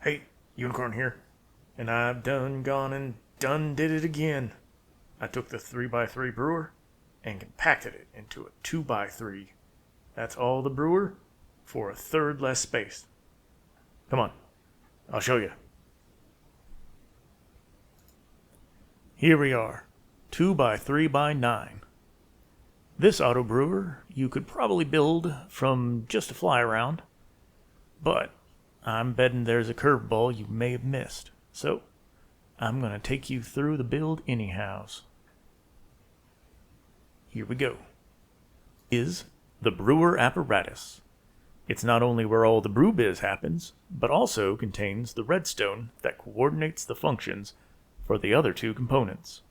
Hey, Unicorn here. And I've done gone and done did it again. I took the 3x3 brewer and compacted it into a 2x3. That's all the brewer for a third less space. Come on, I'll show you. Here we are, 2x3x9. This auto brewer you could probably build from just a fly around, but I'm betting there's a curveball you may have missed. So, I'm going to take you through the build anyhows. Here we go. Is the brewer apparatus. It's not only where all the brew biz happens, but also contains the redstone that coordinates the functions for the other two components.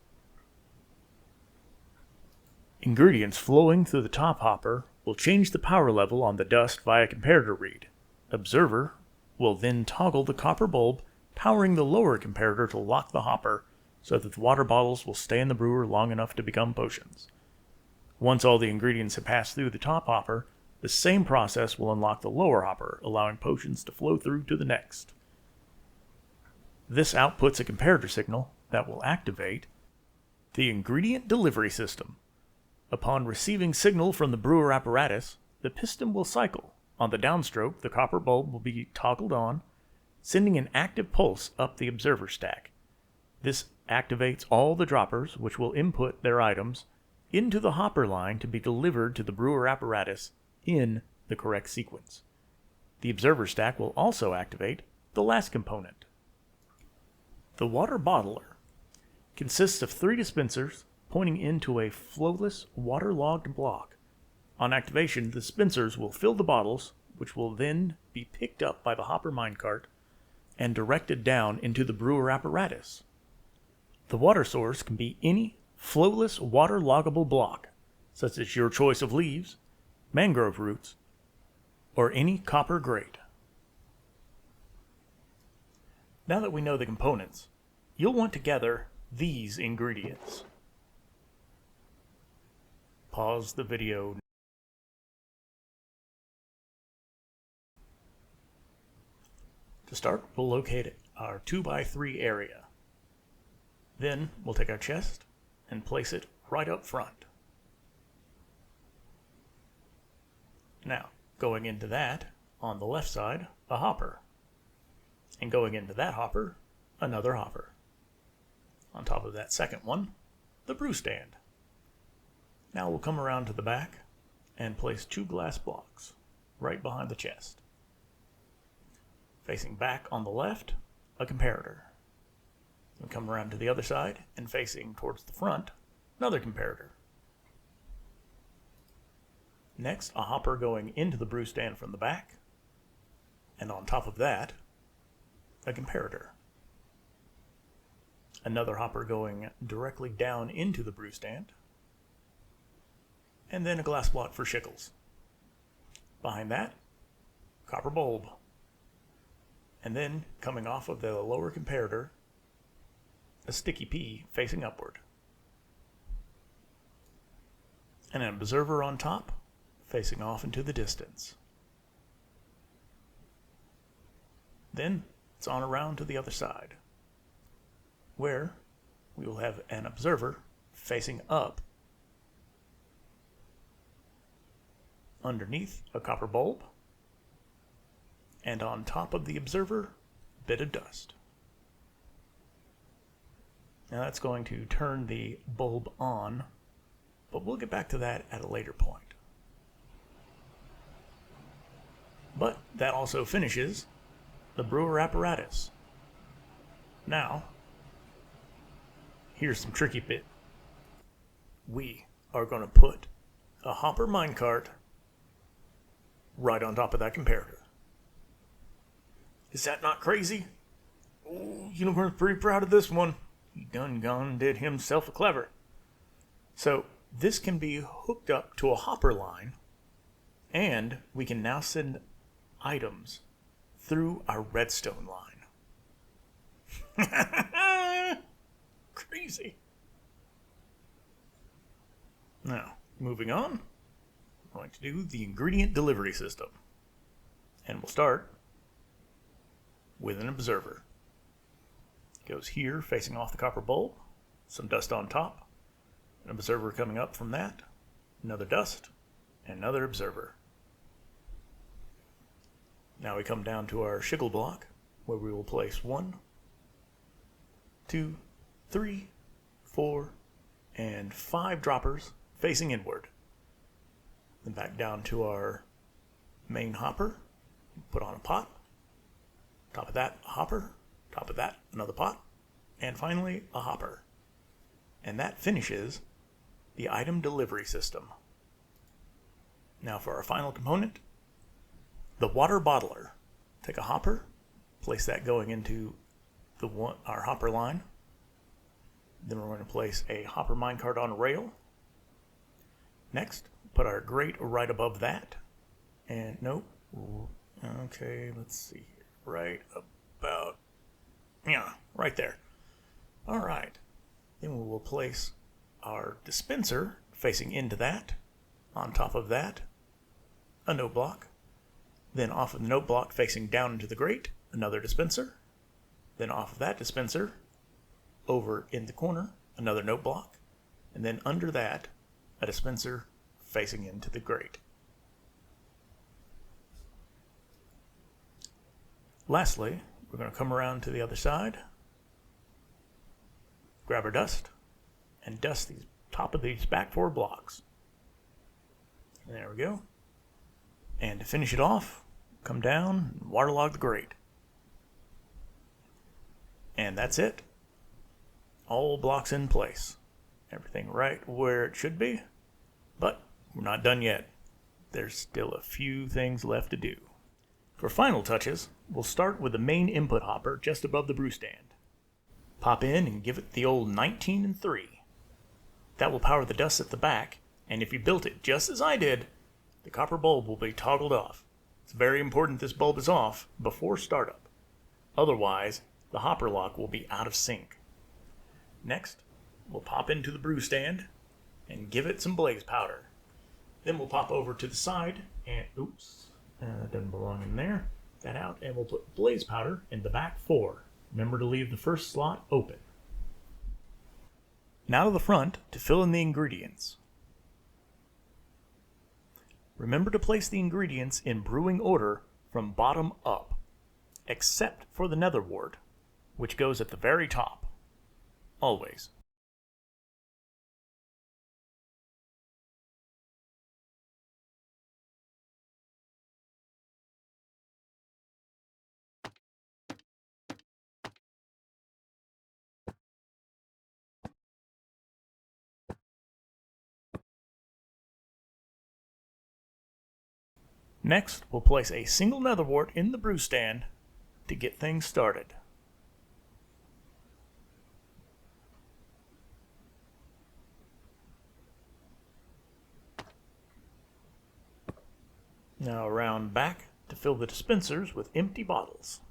Ingredients flowing through the top hopper will change the power level on the dust via comparator read. Observer will then toggle the copper bulb powering the lower comparator to lock the hopper so that the water bottles will stay in the brewer long enough to become potions. Once all the ingredients have passed through the top hopper, the same process will unlock the lower hopper, allowing potions to flow through to the next. This outputs a comparator signal that will activate the ingredient delivery system. Upon receiving signal from the brewer apparatus, the piston will cycle. On the downstroke, the copper bulb will be toggled on, sending an active pulse up the observer stack. This activates all the droppers, which will input their items into the hopper line to be delivered to the brewer apparatus in the correct sequence. The observer stack will also activate the last component. The water bottler consists of 3 dispensers pointing into a flowless, waterlogged block. On activation, the dispensers will fill the bottles, which will then be picked up by the hopper minecart and directed down into the brewer apparatus. The water source can be any flowless, waterloggable block, such as your choice of leaves, mangrove roots, or any copper grate. Now that we know the components, you'll want to gather these ingredients. Pause the video. To start, we'll locate our 2x3 area. Then we'll take our chest and place it right up front. Now, going into that, on the left side, a hopper. And going into that hopper, another hopper. On top of that second one, the brew stand. Now we'll come around to the back and place 2 glass blocks right behind the chest. Facing back on the left, a comparator. Then come around to the other side and facing towards the front, another comparator. Next, a hopper going into the brew stand from the back, and on top of that, a comparator. Another hopper going directly down into the brew stand, and then a glass block for shickles. Behind that, copper bulb. And then, coming off of the lower comparator, a sticky pea facing upward. And an observer on top, facing off into the distance. Then, it's on around to the other side, where we will have an observer facing up. Underneath, a copper bulb. And on top of the observer, a bit of dust. Now that's going to turn the bulb on, but we'll get back to that at a later point. But that also finishes the brewer apparatus. Now, here's some tricky bit. We are going to put a hopper minecart right on top of that comparator. Is that not crazy? Oh, Unicorn's pretty proud of this one. He done did himself a clever. So this can be hooked up to a hopper line, and we can now send items through our redstone line. Crazy. Now, moving on, we're going to do the ingredient delivery system. And we'll start with an observer. It goes here facing off the copper bulb, some dust on top, an observer coming up from that, another dust, and another observer. Now we come down to our shiggle block, where we will place 1, 2, 3, 4, and 5 droppers facing inward. Then back down to our main hopper, put on a pot, top of that a hopper, top of that another pot, and finally a hopper. And that finishes the item delivery system. Now for our final component, the water bottler. Take a hopper, place that going into our hopper line. Then we're going to place a hopper minecart on a rail. Next, put our grate right above that. And nope. Okay, let's see. Right about, yeah, right there. All right. Then we will place our dispenser facing into that. On top of that, a note block. Then off of the note block facing down into the grate, another dispenser. Then off of that dispenser, over in the corner, another note block. And then under that, a dispenser facing into the grate. Lastly, we're going to come around to the other side, grab our dust, and dust the top of these back 4 blocks. And there we go. And to finish it off, come down and waterlog the grate. And that's it. All blocks in place. Everything right where it should be. But we're not done yet. There's still a few things left to do. For final touches, we'll start with the main input hopper just above the brew stand. Pop in and give it the old 19 and 3. That will power the dust at the back, and if you built it just as I did, the copper bulb will be toggled off. It's very important this bulb is off before startup. Otherwise, the hopper lock will be out of sync. Next, we'll pop into the brew stand and give it some blaze powder. Then we'll pop over to the side and, that doesn't belong in there. That out, and we'll put blaze powder in the back 4. Remember to leave the first slot open. Now to the front to fill in the ingredients. Remember to place the ingredients in brewing order from bottom up, except for the nether wart, which goes at the very top. Always. Next, we'll place a single nether wart in the brew stand to get things started. Now around back to fill the dispensers with empty bottles.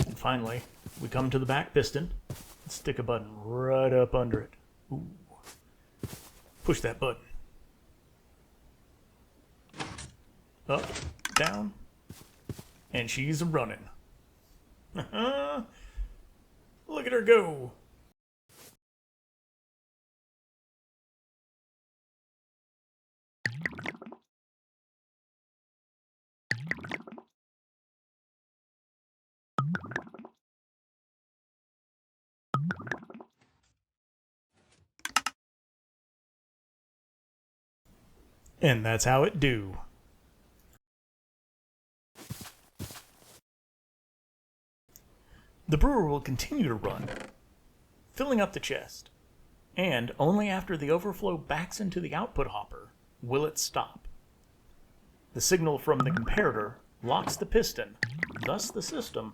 And finally, we come to the back piston and stick a button right up under it. Ooh. Push that button. Up, down, and she's running. Look at her go. And that's how it do. The brewer will continue to run, filling up the chest, and only after the overflow backs into the output hopper will it stop. The signal from the comparator locks the piston, thus the system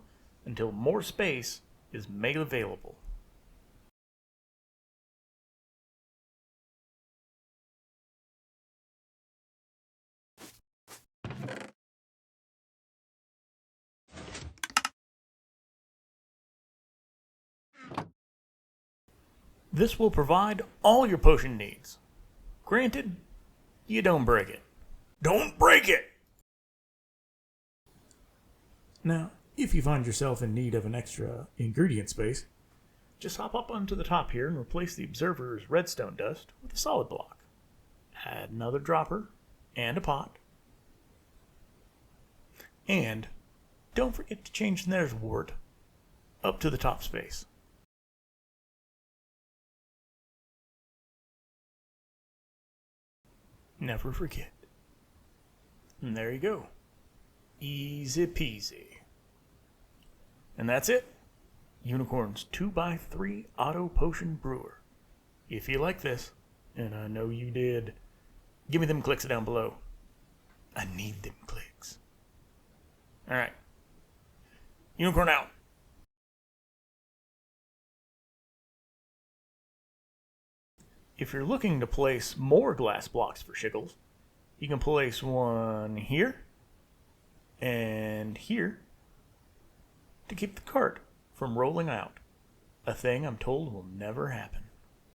until more space is made available. This will provide all your potion needs. Granted, you don't break it. Don't break it! Now, if you find yourself in need of an extra ingredient space, just hop up onto the top here and replace the observer's redstone dust with a solid block. Add another dropper and a pot. And don't forget to change the nether's wart up to the top space. Never forget. And there you go. Easy peasy. And that's it. Unicorn's 2x3 Auto Potion Brewer. If you like this, and I know you did, give me them clicks down below. I need them clicks. Alright. Unicorn out. If you're looking to place more glass blocks for Shiggles, you can place one here and here to keep the cart from rolling out, a thing I'm told will never happen.